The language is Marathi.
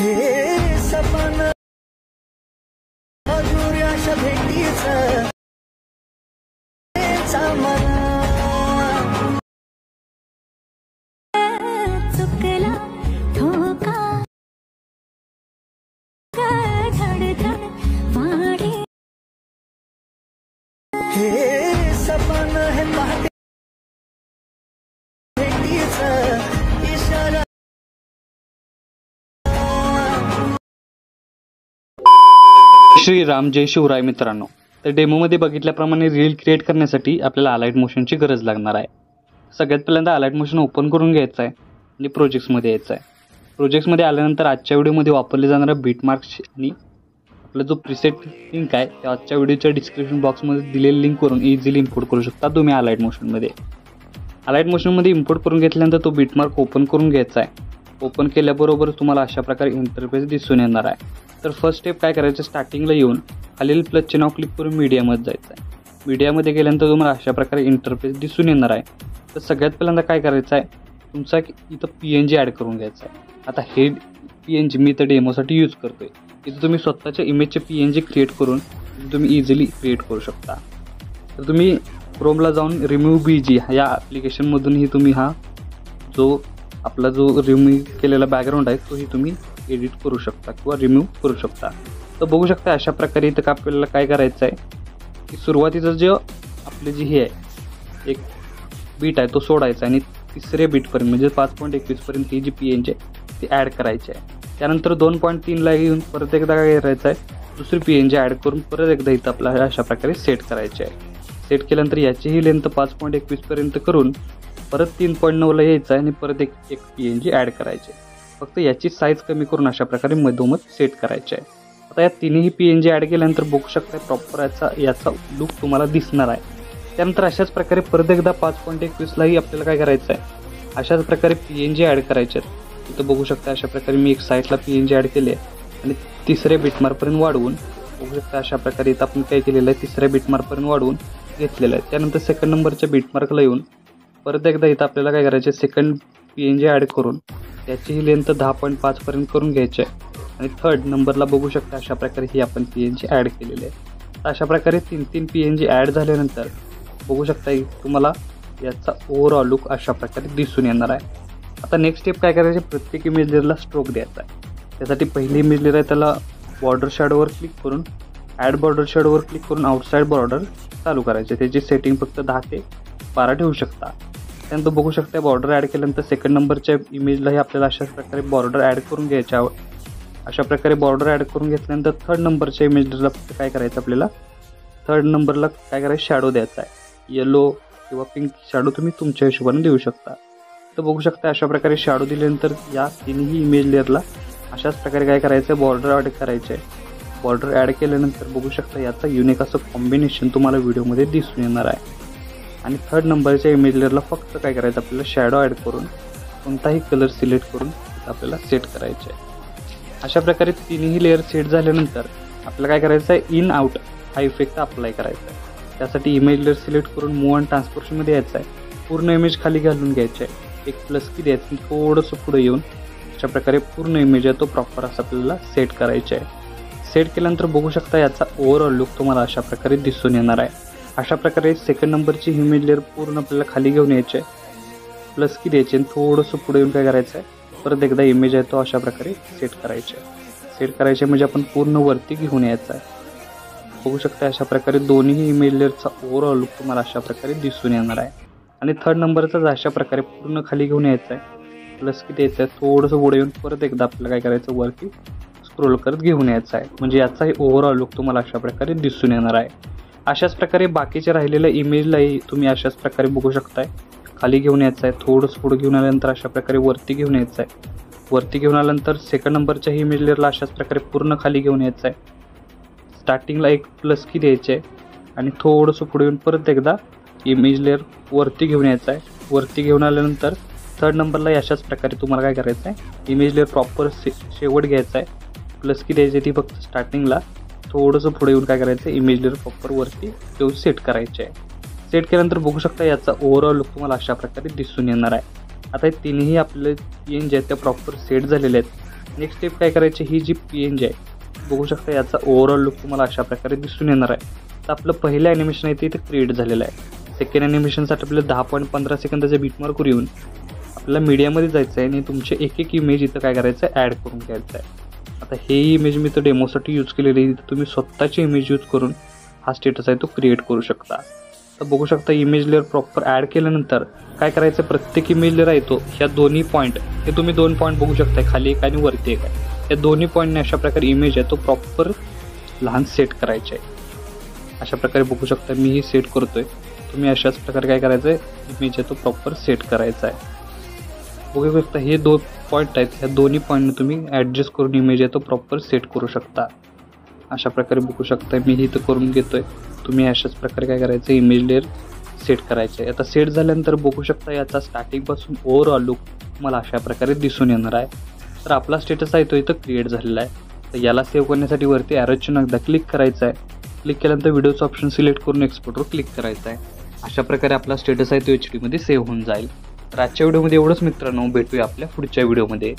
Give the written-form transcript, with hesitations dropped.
हे सपन अधुऱ्याशा भेटीचं चुकला धोका धडधड वाढे हे सपन है पहाटे भेटीचं इशारा। श्रीराम जय शिवराय मित्रांनो, तर डेमोमध्ये बघितल्याप्रमाणे रील क्रिएट करण्यासाठी आपल्याला अलाइट मोशनची गरज लागणार आहे। सगळ्यात पहिल्यांदा अलाइट मोशन ओपन करून घ्यायचं आहे आणि प्रोजेक्ट्समध्ये यायचं आहे। प्रोजेक्ट्समध्ये आल्यानंतर आजच्या व्हिडिओमध्ये वापरले जाणारा बीटमार्क्स आणि आपला जो प्रीसेट लिंक आहे त्या आजच्या व्हिडिओच्या डिस्क्रिप्शन बॉक्समध्ये दिलेली लिंकवरून इझिली इम्पोर्ट करू शकता तुम्ही अलाइट मोशनमध्ये। अलाइट मोशनमध्ये इम्पोर्ट करून घेतल्यानंतर तो बीटमार्क ओपन करून घ्यायचा आहे। ओपन केल्याबरोबर तुम्हाला अशा प्रकारे इंटरफेस दिसून येणार आहे। तर फर्स्ट स्टेप काय करायचं, स्टार्टिंगला येऊन खालील प्लस चिन्ह क्लिक करून मीडियामध्ये जायचं आहे। मीडियामध्ये गेल्यानंतर तुम्हाला अशा प्रकारे इंटरफेस दिसून येणार आहे। तर सगळ्यात पहिल्यांदा काय करायचं आहे, तुमचा इथं PNG ॲड करून घ्यायचा आहे। आता हे PNG मी तर डेमोसाठी यूज करतोय। इथं तुम्ही स्वतःच्या इमेजचे PNG क्रिएट करून तुम्ही इझिली क्रिएट करू शकता। तर तुम्ही क्रोमला जाऊन रिमूव्ह BG या ॲप्लिकेशनमधूनही तुम्ही हा जो आपला जो रिमूव्ह केलेला बॅकग्राऊंड आहे तोही तुम्ही एडिट करू शकता किंवा रिमूव्ह करू शकता। तर बघू शकता अशा प्रकारे इथं आपल्याला काय करायचं आहे की सुरुवातीचं जे आपले जी हे आहे एक बीट आहे तो सोडायचा आणि तिसऱ्या बीटपर्यंत म्हणजे 5.21 पर्यंत ही जी PNG आहे ती ॲड करायची आहे। त्यानंतर 2.3ला येऊन परत एकदा काय करायचं आहे, दुसरी PNG ॲड करून परत एकदा इथं आपल्याला अशा प्रकारे सेट करायचे आहे। सेट केल्यानंतर याचीही लेंथ 5.21 पर्यंत करून परत 3.9ला यायचं आहे आणि परत एक PNG ॲड करायचे। फक्त याची साईज कमी करून अशा प्रकारे मधोमध सेट करायचे आहे। आता या तिन्ही PNG ॲड केल्यानंतर बघू शकता प्रॉपर याचा लुक तुम्हाला दिसणार आहे। त्यानंतर अशाच प्रकारे परत एकदा 5.21लाही आपल्याला काय करायचं आहे, अशाच प्रकारे PNG ॲड करायचे आहेत। इथं बघू शकता अशा प्रकारे मी एक साईडला PNG ॲड केले आणि तिसऱ्या बीटमार्कपर्यंत वाढवून बघू शकता अशा प्रकारे इथं आपण काय केलेलं आहे, तिसऱ्या बीटमार्कपर्यंत वाढवून घेतलेलं आहे। त्यानंतर सेकंड नंबरच्या बीटमार्कला येऊन परत एकदा इथं आपल्याला काय करायचे, सेकंड PNG ॲड करून त्याचीही लेंथ 10.5 पर्यंत करून घ्यायची आहे आणि थर्ड नंबरला बघू शकता अशा प्रकारे ही आपण PNG ॲड केलेली आहे। तर अशा प्रकारे 3 PNG ॲड झाल्यानंतर बघू शकता तुम्हाला याचा ओव्हरऑल लुक अशा प्रकारे दिसून येणार आहे। आता नेक्स्ट स्टेप काय करायचे, प्रत्येक इमेज लेअरला स्ट्रोक द्यायचा आहे। त्यासाठी पहिली इमेज लेअर आहे त्याला बॉर्डर शॅडोवर क्लिक करून ॲड बॉर्डर शॅडोवर क्लिक करून आउटसाईड बॉर्डर चालू करायचे। त्याची सेटिंग फक्त 10 ते 12 ठेवू शकता। त्यानंतर बघू शकता बॉर्डर ॲड केल्यानंतर सेकंड नंबरच्या इमेजलाही आपल्याला अशाच प्रकारे बॉर्डर ॲड करून घ्यायच्या। अशा प्रकारे बॉर्डर ॲड करून घेतल्यानंतर थर्ड नंबरच्या इमेजला काय करायचं, आपल्याला थर्ड नंबरला काय करायचं, शॅडो द्यायचा आहे। येलो किंवा पिंक शॅडो तुम्ही तुमच्या हिशोबाने देऊ शकता। तर बघू शकता अशा प्रकारे शॅडो दिल्यानंतर या तिन्ही इमेज लेअरला अशाच प्रकारे काय करायचं, बॉर्डर ॲड करायचे आहे। बॉर्डर ॲड केल्यानंतर बघू शकता याचा युनिक असं कॉम्बिनेशन तुम्हाला व्हिडिओमध्ये दिसून येणार आहे। आणि थर्ड नंबरच्या इमेज लेअरला फक्त काय करायचं, आपल्याला शॅडो ॲड करून कोणताही कलर सिलेक्ट करून आपल्याला सेट करायचे आहे। अशा प्रकारे तिन्ही लेअर सेट झाल्यानंतर आपल्याला काय करायचं आहे, इन आउट हा इफेक्ट अप्लाय करायचा आहे। त्यासाठी इमेज लेअर सिलेक्ट करून मूव्ह अँड ट्रान्सफॉर्मेशनमध्ये यायचं आहे। पूर्ण इमेज खाली घालून घ्यायची आहे, एक प्लस की द्यायचं, थोडंसं पुढे येऊन अशा प्रकारे पूर्ण इमेज आहे तो प्रॉपर असं आपल्याला सेट करायचा आहे। सेट केल्यानंतर बघू शकता याचा ओव्हरऑल लुक तुम्हाला अशा प्रकारे दिसून येणार आहे। अशा प्रकारे सेकंड नंबरची इमेज लेअर पूर्ण आपल्याला खाली घेऊन यायची आहे, प्लस की द्यायची आणि थोडंसं पुढे येऊन काय करायचं आहे, परत एकदा इमेज आहे तो अशा प्रकारे सेट करायचे आहे। सेट करायचे म्हणजे आपण पूर्ण वरती घेऊन यायचं आहे। बघू शकता अशा प्रकारे दोन्ही इमेज लेअरचा ओव्हरऑल लुक तुम्हाला अशा प्रकारे दिसून येणार आहे। आणि थर्ड नंबरचाच अशा प्रकारे पूर्ण खाली घेऊन यायचं आहे, प्लस की द्यायचं आहे, थोडंसं पुढे येऊन परत एकदा आपल्याला काय करायचं, वरती स्क्रोल करत घेऊन यायचं आहे। म्हणजे याचाही ओव्हरऑल लुक तुम्हाला अशा प्रकारे दिसून येणार आहे। अशाच प्रकारे बाकीचे राहिलेल्या इमेजलाही तुम्ही अशाच प्रकारे बघू शकताय, खाली घेऊन यायचं आहे, थोडंसं पुढे घेऊन आल्यानंतर अशा प्रकारे वरती घेऊन यायचं आहे। वरती घेऊन आल्यानंतर सेकंड नंबरच्या इमेज लेअरला अशाच प्रकारे पूर्ण खाली घेऊन यायचं आहे। स्टार्टिंगला एक प्लस की द्यायचे आहे आणि थोडंसं पुढे येऊन परत एकदा इमेज लेअर वरती घेऊन यायचं आहे। वरती घेऊन आल्यानंतर थर्ड नंबरला अशाच प्रकारे तुम्हाला काय करायचं आहे, इमेज लेअर प्रॉपर शेवट घ्यायचा आहे, प्लस की द्यायची ती फक्त स्टार्टिंगला, थोडंसं पुढे येऊन काय करायचं, इमेज लेअर प्रॉपर वरती घेऊन सेट करायचे आहे। सेट केल्यानंतर बघू शकता याचा ओव्हरऑल लुक तुम्हाला अशा प्रकारे दिसून येणार आहे। आता हे तिन्ही आपले PNG आहेत त्या प्रॉपर सेट झालेले आहेत। नेक्स्ट स्टेप काय करायची, ही जी PNG आहे बघू शकता याचा ओव्हरऑल लुक तुम्हाला अशा प्रकारे दिसून येणार आहे. तर आपलं पहिलं ॲनिमेशन आहे ते इथे क्रिएट झालेलं आहे. सेकंड ॲनिमेशनसाठी आपल्याला 10.15 सेकंदाच्या बीटमार्कवर येऊन आपल्याला मीडियामध्ये जायचं आहे आणि तुमचे एक इमेज इथं काय करायचं आहे, ॲड करून घ्यायचं आहे. आता हे इमेज मी तर डेमोसाठी यूज केलेली आहे. इथं तुम्ही स्वतःची इमेज यूज करून हा स्टेटस आहे तो क्रिएट करू शकता. तर बघू शकता इमेज लेअर प्रॉपर ॲड केल्यानंतर काय करायचं, प्रत्येक इमेज लेअर आहे तो ह्या दोन्ही पॉईंट, हे तुम्ही 2 पॉईंट बघू शकता, खाली एक आणि वरती एक आहे. या दोन्ही पॉईंटने अशा प्रकारे इमेज आहे तो प्रॉपर लहान सेट करायचे आहे. अशा प्रकारे बघू शकता मी ही सेट करतोय. तुम्ही अशाच प्रकारे काय करायचं आहे, इमेज आहे तो प्रॉपर सेट करायचा आहे. बघू शकता हे 2 पॉईंट आहेत, ह्या दोन्ही पॉईंटने तुम्ही ॲडजस्ट करून इमेज आहे तो प्रॉपर सेट करू शकता. अशा प्रकारे बघू शकता मी इथं करून घेतोय. तुम्ही अशाच प्रकारे काय करायचं, इमेज लेअर सेट करायचं आहे. आता सेट झाल्यानंतर बघू शकता याचा स्टार्टिंगपासून ओव्हरऑल लुक तुम्हाला अशा प्रकारे दिसून येणार आहे. तर आपला स्टेटस आहे तो इथं क्रिएट झालेला आहे. तर याला सेव्ह करण्यासाठी वरती ॲरो चिन्ह एकदा क्लिक करायचं आहे. क्लिक केल्यानंतर व्हिडिओचं ऑप्शन सिलेक्ट करून एक्सपोर्टवर क्लिक करायचं आहे. अशा प्रकारे आपला स्टेटस आहे तो HD मध्ये सेव्ह होऊन जाईल. तर आजच्या व्हिडिओमध्ये एवढंच मित्रांनो, भेटूया आपल्या पुढच्या व्हिडिओमध्ये.